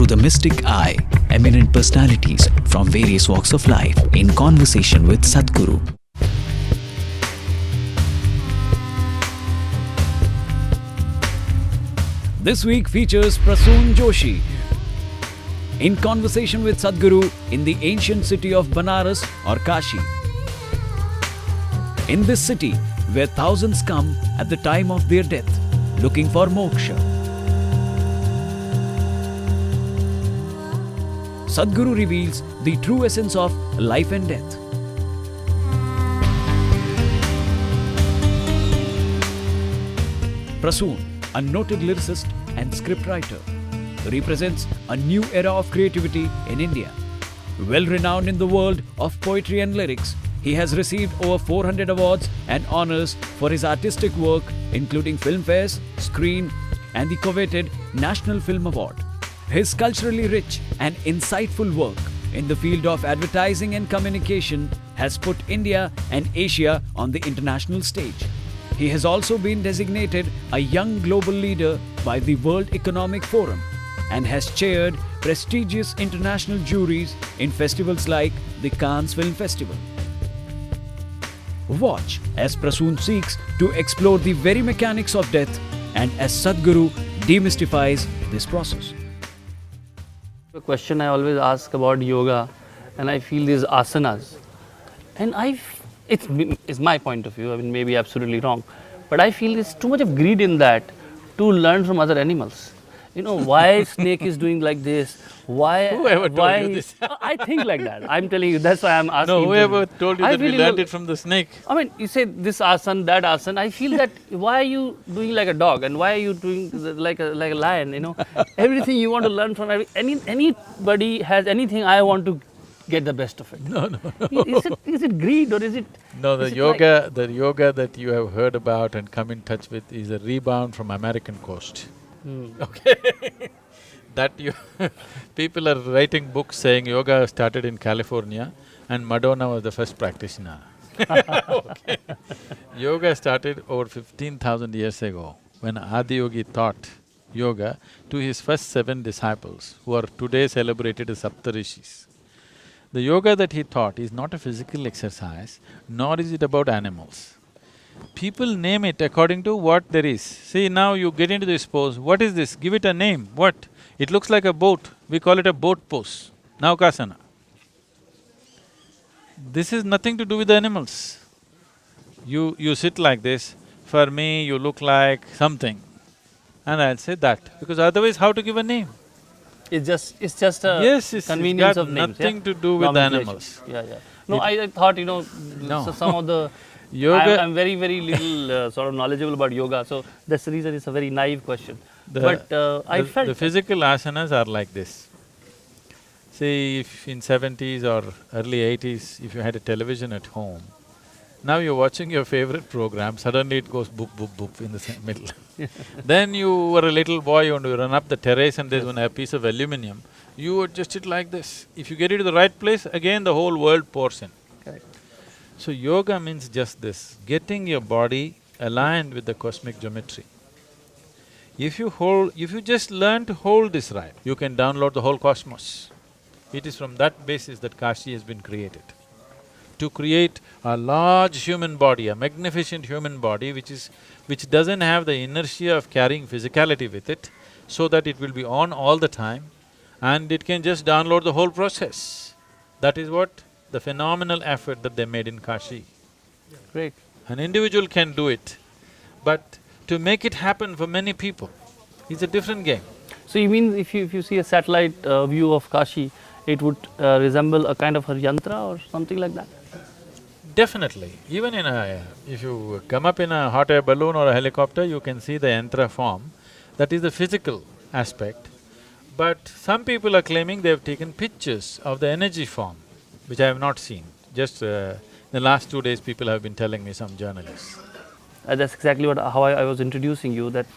through the mystic eye, eminent personalities from various walks of life in conversation with Sadhguru. This week features Prasoon Joshi in conversation with Sadhguru in the ancient city of Varanasi or Kashi. In this city, where thousands come at the time of their death, looking for moksha. Sadhguru reveals the true essence of life and death. Prasoon, a noted lyricist and scriptwriter, represents a new era of creativity in India. Well renowned in the world of poetry and lyrics, he has received over 400 awards and honors for his artistic work, including filmfares, screen, and the coveted National Film Award. His culturally rich and insightful work in the field of advertising and communication has put India and Asia on the international stage. He has also been designated a young global leader by the World Economic Forum and has chaired prestigious international juries in festivals like the Cannes Film Festival. Watch as Prasoon seeks to explore the very mechanics of death and as Sadhguru demystifies this process. A question I always ask about yoga, and I feel these asanas, and it's my point of view, I mean maybe absolutely wrong, but I feel there's too much of greed in that to learn from other animals. You know, why snake is doing like this, why... Whoever told you this? I think like that, I'm telling you, that's why I'm asking. No, whoever told you that we learned it from the snake? I mean, you say this asana, that asana, I feel that why are you doing like a dog and why are you doing like a lion, you know? Everything you want to learn from, anybody has anything, I want to get the best of it. No. Is it greed or is it… No, the yoga that you have heard about and come in touch with is a rebound from American coast. Okay. People are writing books saying yoga started in California and Madonna was the first practitioner. Okay. Yoga started over 15,000 years ago when Adiyogi taught yoga to his first 7 disciples who are today celebrated as Saptarishis. The yoga that he taught is not a physical exercise, nor is it about animals. People name it according to what there is. See, now you get into this pose, what is this? Give it a name, what? It looks like a boat, we call it a boat pose, Naukasana. This is nothing to do with the animals. You sit like this, for me you look like something, and I'll say that, because otherwise how to give a name? It's just a convenience of names, nothing to do with the animals. Yeah. No, I thought, you know, No. so some of the… Yoga… I'm very little sort of knowledgeable about yoga, so that's the reason it's a very naive question. I felt… The physical asanas are like this. See, if in 70s or early 80s, if you had a television at home, now you're watching your favorite program, suddenly it goes boop, boop, boop in the middle. Then you were a little boy, you want to run up the terrace and there's a piece of aluminum, you adjust it like this. If you get it to the right place, again the whole world pours in. Correct. So yoga means just this, getting your body aligned with the cosmic geometry. If you just learn to hold this right, you can download the whole cosmos. It is from that basis that Kashi has been created. To create a large human body, a magnificent human body which doesn't have the inertia of carrying physicality with it, so that it will be on all the time and it can just download the whole process. That is what the phenomenal effort that they made in Kashi. Great. An individual can do it, but to make it happen for many people is a different game. So you mean if you see a satellite view of Kashi, it would resemble a kind of a yantra or something like that? Definitely. Even if you come up in a hot air balloon or a helicopter, you can see the yantra form. That is the physical aspect. But some people are claiming they have taken pictures of the energy form, which I have not seen. Just the last 2 days people have been telling me, some journalists. That's exactly how I was introducing you, that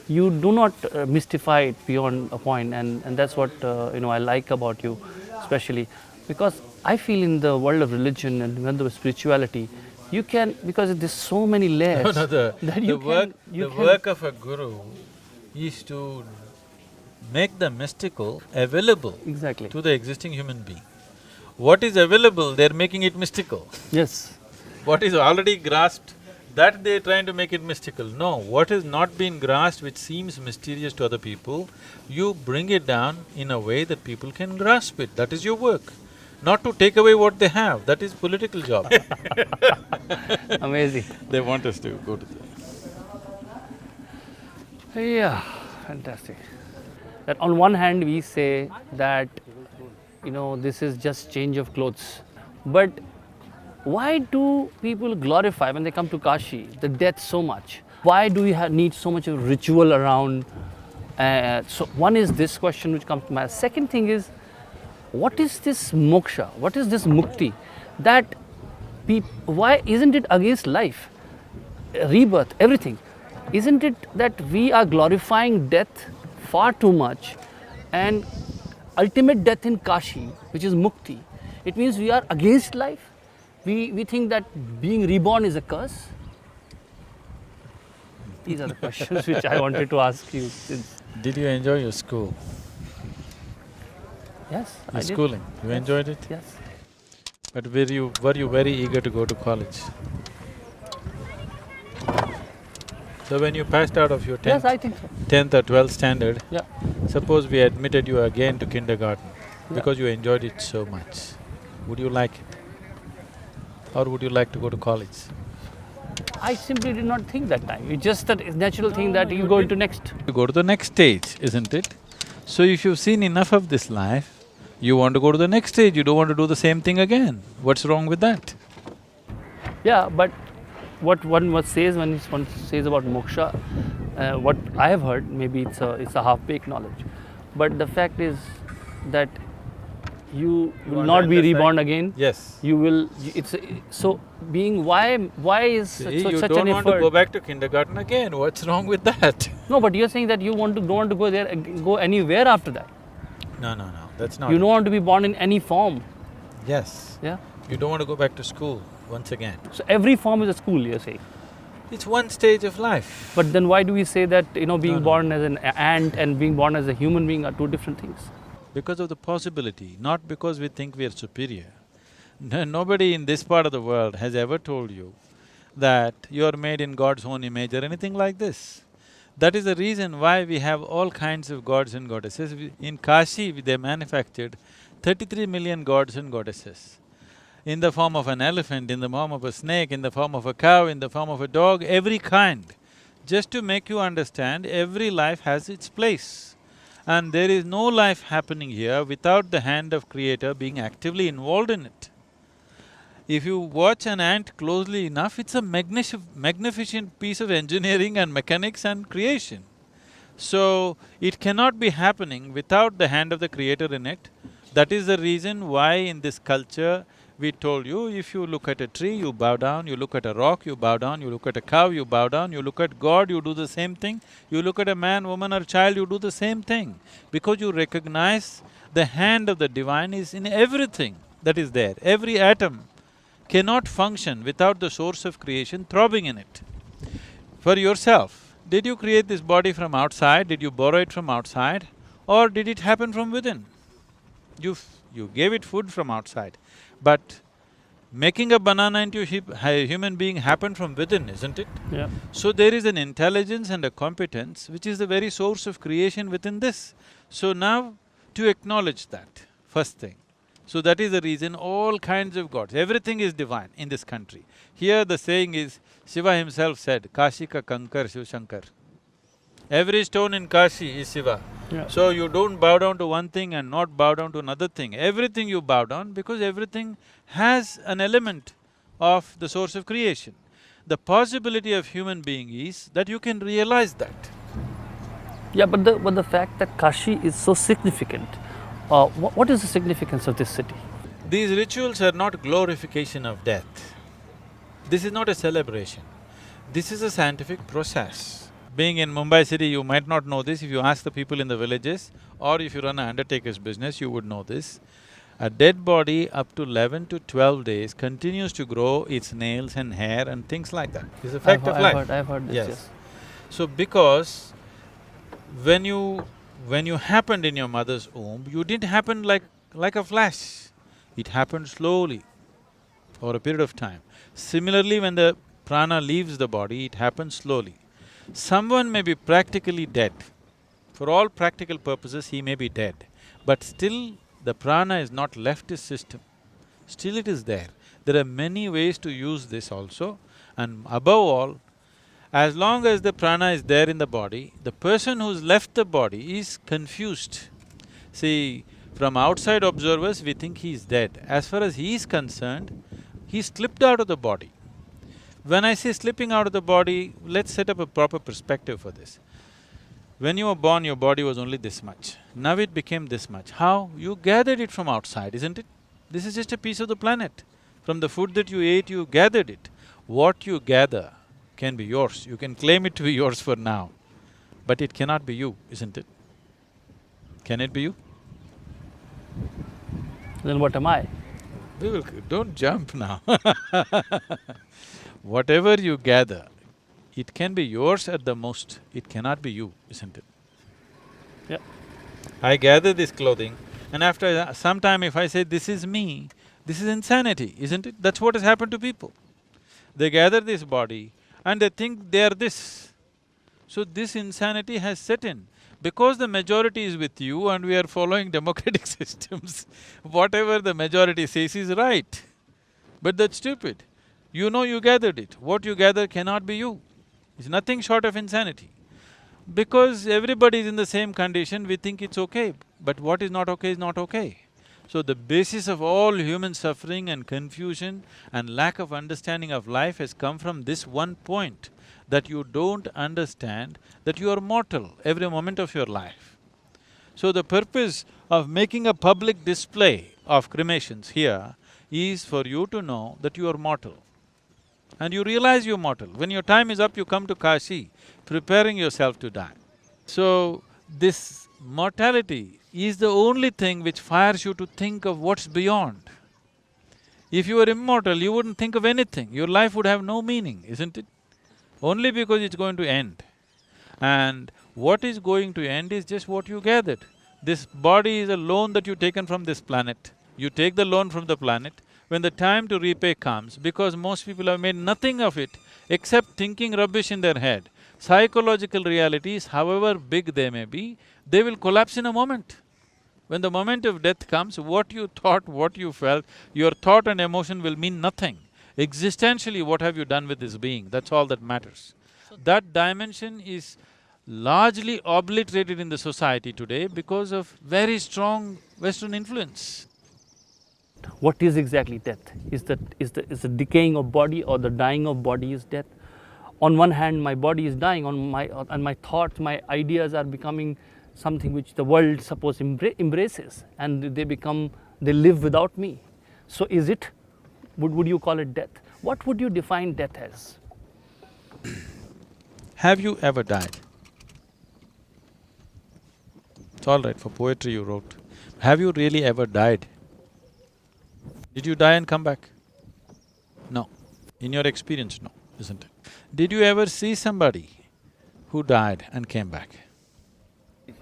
you do not mystify it beyond a point, and that's what I like about you especially, because I feel in the world of religion and even the spirituality, you can, because there's so many layers. The work of a guru is to make the mystical available Exactly. to the existing human being. What is available, they're making it mystical. Yes. What is already grasped, that they're trying to make it mystical. No, what has not been grasped, which seems mysterious to other people, you bring it down in a way that people can grasp it. That is your work. Not to take away what they have, that is political job. Amazing. They want us to go to the… Yeah, fantastic. That on one hand we say that, this is just change of clothes. But why do people glorify, when they come to Kashi, the death so much? Why do we need so much of ritual around? So one is this question which comes to mind. Second thing is, what is this moksha? What is this mukti? That why isn't it against life, rebirth, everything? Isn't it that we are glorifying death far too much, and ultimate death in Kashi, which is mukti, it means we are against life? We think that being reborn is a curse? These are the questions which I wanted to ask you. Did you enjoy your school? Yes, Your I did. schooling, you enjoyed it? Yes. But were you very eager to go to college? So when you passed out of your Yes, I think so. 10th or 12th standard, Yeah. suppose we admitted you again to kindergarten Yeah. because you enjoyed it so much, would you like it? Or would you like to go to college? I simply did not think that time. It's just that it's natural thing that you go into next. You go to the next stage, isn't it? So if you've seen enough of this life, you want to go to the next stage, you don't want to do the same thing again. What's wrong with that? Yeah, but what one says when one says about moksha, what I have heard, maybe it's a half-baked knowledge, but the fact is that you will want not to be understand? reborn again. Yes. You will. So being why is See, such you an don't want to effort? go back to kindergarten again, what's wrong with that? No, but you're saying that you don't want to go there, go anywhere after that. No, that's not You it. don't want to be born in any form. Yes. Yeah. You don't want to go back to school once again. So every form is a school, you're saying. It's one stage of life. But then why do we say that being No. born as an ant and being born as a human being are two different things? Because of the possibility, not because we think we are superior. Nobody in this part of the world has ever told you that you are made in God's own image or anything like this. That is the reason why we have all kinds of gods and goddesses. In Kashi, they manufactured 33 million gods and goddesses. In the form of an elephant, in the form of a snake, in the form of a cow, in the form of a dog, every kind. Just to make you understand, every life has its place. And there is no life happening here without the hand of Creator being actively involved in it. If you watch an ant closely enough, it's a magnificent piece of engineering and mechanics and creation. So, it cannot be happening without the hand of the Creator in it. That is the reason why in this culture, we told you, if you look at a tree, you bow down, you look at a rock, you bow down, you look at a cow, you bow down, you look at God, you do the same thing, you look at a man, woman or child, you do the same thing. Because you recognize the hand of the divine is in everything that is there. Every atom cannot function without the source of creation throbbing in it. For yourself, did you create this body from outside, did you borrow it from outside, or did it happen from within? You gave it food from outside. But making a banana into a human being happened from within, isn't it? Yeah. So there is an intelligence and a competence which is the very source of creation within this. So now, to acknowledge that, first thing. So that is the reason all kinds of gods, everything is divine in this country. Here the saying is, Shiva himself said, Kashi ka kankar Shiv Shankar. Every stone in Kashi is Shiva. Yeah. So you don't bow down to one thing and not bow down to another thing. Everything you bow down because everything has an element of the source of creation. The possibility of human being is that you can realize that. Yeah, but the fact that Kashi is so significant, what is the significance of this city? These rituals are not glorification of death. This is not a celebration. This is a scientific process. Being in Mumbai city, you might not know this. If you ask the people in the villages or if you run an undertaker's business, you would know this. A dead body up to 11 to 12 days continues to grow its nails and hair and things like that. It's a fact of life. I've heard this, yes. So because when you When you happened in your mother's womb, you didn't happen like a flash. It happened slowly over a period of time. Similarly, when the prana leaves the body, it happens slowly. Someone may be practically dead. For all practical purposes, he may be dead, but still the prana is not left his system. Still it is there. There are many ways to use this also, and above all, as long as the prana is there in the body, the person who's left the body is confused. See, from outside observers, we think he is dead. As far as he is concerned, he slipped out of the body. When I say slipping out of the body, let's set up a proper perspective for this. When you were born, your body was only this much. Now it became this much. How? You gathered it from outside, isn't it? This is just a piece of the planet. From the food that you ate, you gathered it. What you gather can be yours. You can claim it to be yours for now, but it cannot be you, isn't it? Can it be you? Then what am I? Don't jump now. Whatever you gather, it can be yours at the most, it cannot be you, isn't it? Yeah. I gather this clothing, and after some time if I say, this is me, this is insanity, isn't it? That's what has happened to people. They gather this body and they think they are this. So this insanity has set in. Because the majority is with you and we are following democratic systems, whatever the majority says is right. But that's stupid. You know you gathered it. What you gather cannot be you. It's nothing short of insanity. Because everybody is in the same condition, we think it's okay, but what is not okay is not okay. So the basis of all human suffering and confusion and lack of understanding of life has come from this one point, that you don't understand that you are mortal every moment of your life. So the purpose of making a public display of cremations here is for you to know that you are mortal. And you realize you're mortal. When your time is up, you come to Kashi, preparing yourself to die. So, this mortality is the only thing which fires you to think of what's beyond. If you were immortal, you wouldn't think of anything, your life would have no meaning, isn't it? Only because it's going to end. And what is going to end is just what you gathered. This body is a loan that you've taken from this planet. You take the loan from the planet. When the time to repay comes, because most people have made nothing of it except thinking rubbish in their head, psychological realities, however big they may be, they will collapse in a moment. When the moment of death comes, what you thought, what you felt, your thought and emotion will mean nothing. Existentially, what have you done with this being? That's all that matters. That dimension is largely obliterated in the society today because of very strong Western influence. What is exactly death? Is the decaying of body or the dying of body is death? On one hand, my body is dying, and my thoughts, my ideas are becoming something which the world suppose embraces, and they live without me. So is it, would you call it death? What would you define death as? Have you ever died? It's all right, for poetry you wrote. Have you really ever died? Did you die and come back? No. In your experience, no, isn't it? Did you ever see somebody who died and came back?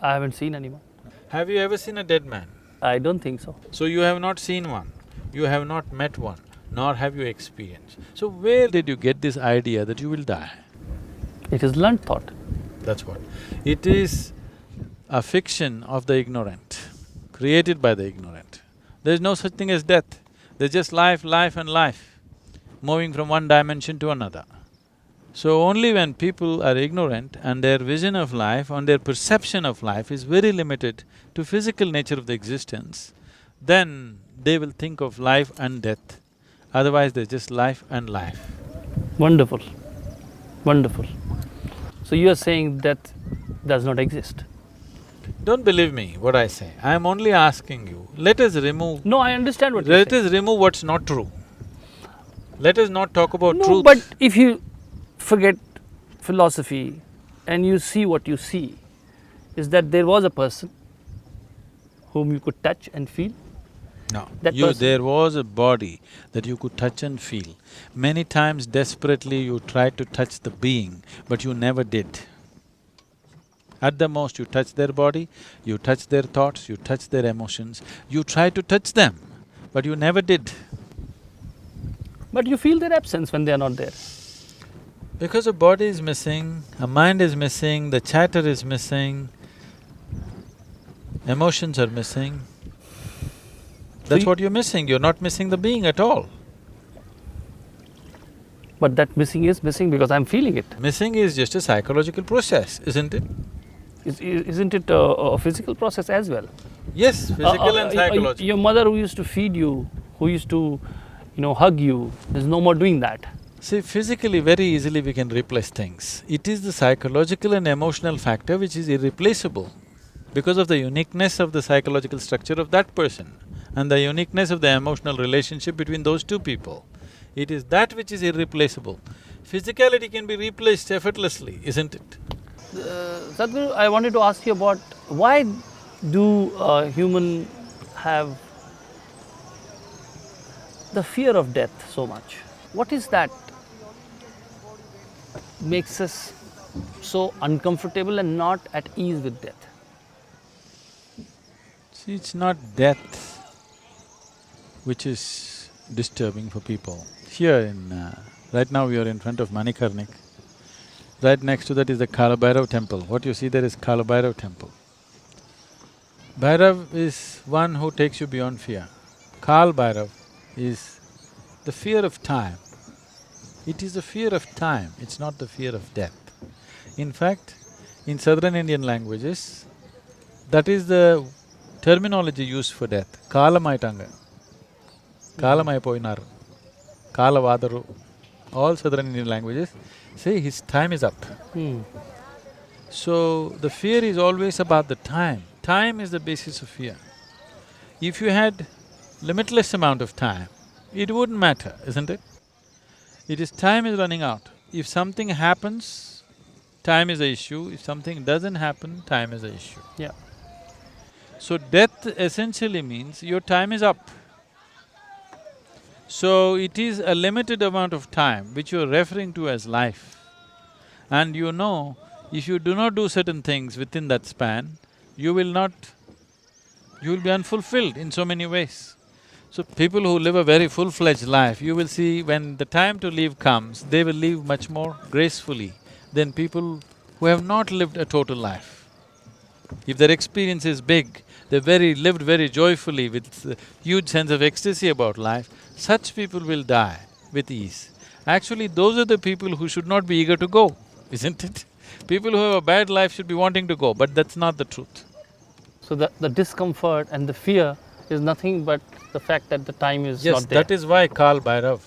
I haven't seen anyone. Have you ever seen a dead man? I don't think so. So you have not seen one, you have not met one, nor have you experienced. So where did you get this idea that you will die? It is learned thought. That's what. It is a fiction of the ignorant, created by the ignorant. There is no such thing as death. There's just life, life and life, moving from one dimension to another. So only when people are ignorant and their vision of life and their perception of life is very limited to physical nature of the existence, then they will think of life and death. Otherwise, there's just life and life. Wonderful, wonderful. So you are saying death does not exist? Don't believe me what I say, I am only asking you, let us remove… No, I understand what you're saying. Let us remove what's not true. Let us not talk about truth. No, but if you forget philosophy and you see what you see, is that there was a person whom you could touch and feel? No, That person. there was a body that you could touch and feel. Many times desperately you tried to touch the being, but you never did. At the most, you touch their body, you touch their thoughts, you touch their emotions, you try to touch them, but you never did. But you feel their absence when they are not there. Because a body is missing, a mind is missing, the chatter is missing, emotions are missing. That's what you're missing, you're not missing the being at all. But that missing is missing because I'm feeling it. Missing is just a psychological process, isn't it? Isn't it a physical process as well? Yes, physical and psychological. Your mother who used to feed you, who used to, hug you, is no more doing that. See, physically very easily we can replace things. It is the psychological and emotional factor which is irreplaceable because of the uniqueness of the psychological structure of that person and the uniqueness of the emotional relationship between those two people. It is that which is irreplaceable. Physicality can be replaced effortlessly, isn't it? Sadhguru, I wanted to ask you about why do humans have the fear of death so much? What is that makes us so uncomfortable and not at ease with death? See, it's not death which is disturbing for people. Here right now we are in front of Manikarnik. Right next to that is the Kalabhairav temple. What you see there is Kalabhairav temple. Bhairav is one who takes you beyond fear. Kal Bhairav is the fear of time. It is the fear of time, it's not the fear of death. In fact, in southern Indian languages, that is the terminology used for death. Kalamaitanga, Kalamai poinaru, Kalavadaru, all southern Indian languages say his time is up. So, the fear is always about the time. Time is the basis of fear. If you had limitless amount of time, it wouldn't matter, isn't it? It is time is running out. If something happens, time is the issue. If something doesn't happen, time is the issue. Yeah. So, death essentially means your time is up. So, it is a limited amount of time which you are referring to as life. And you know, if you do not do certain things within that span, you will be unfulfilled in so many ways. So, people who live a very full-fledged life, you will see when the time to leave comes, they will live much more gracefully than people who have not lived a total life. If their experience is big, they've lived very joyfully with a huge sense of ecstasy about life, such people will die with ease. Actually, those are the people who should not be eager to go, isn't it? People who have a bad life should be wanting to go, but that's not the truth. So the discomfort and the fear is nothing but the fact that the time is Yes, not there. that is why Kal Bhairav.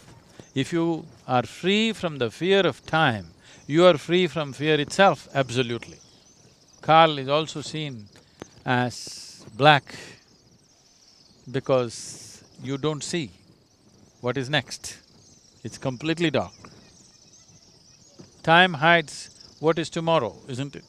If you are free from the fear of time, you are free from fear itself, absolutely. Kal is also seen as black because you don't see what is next. It's completely dark. Time hides what is tomorrow, isn't it?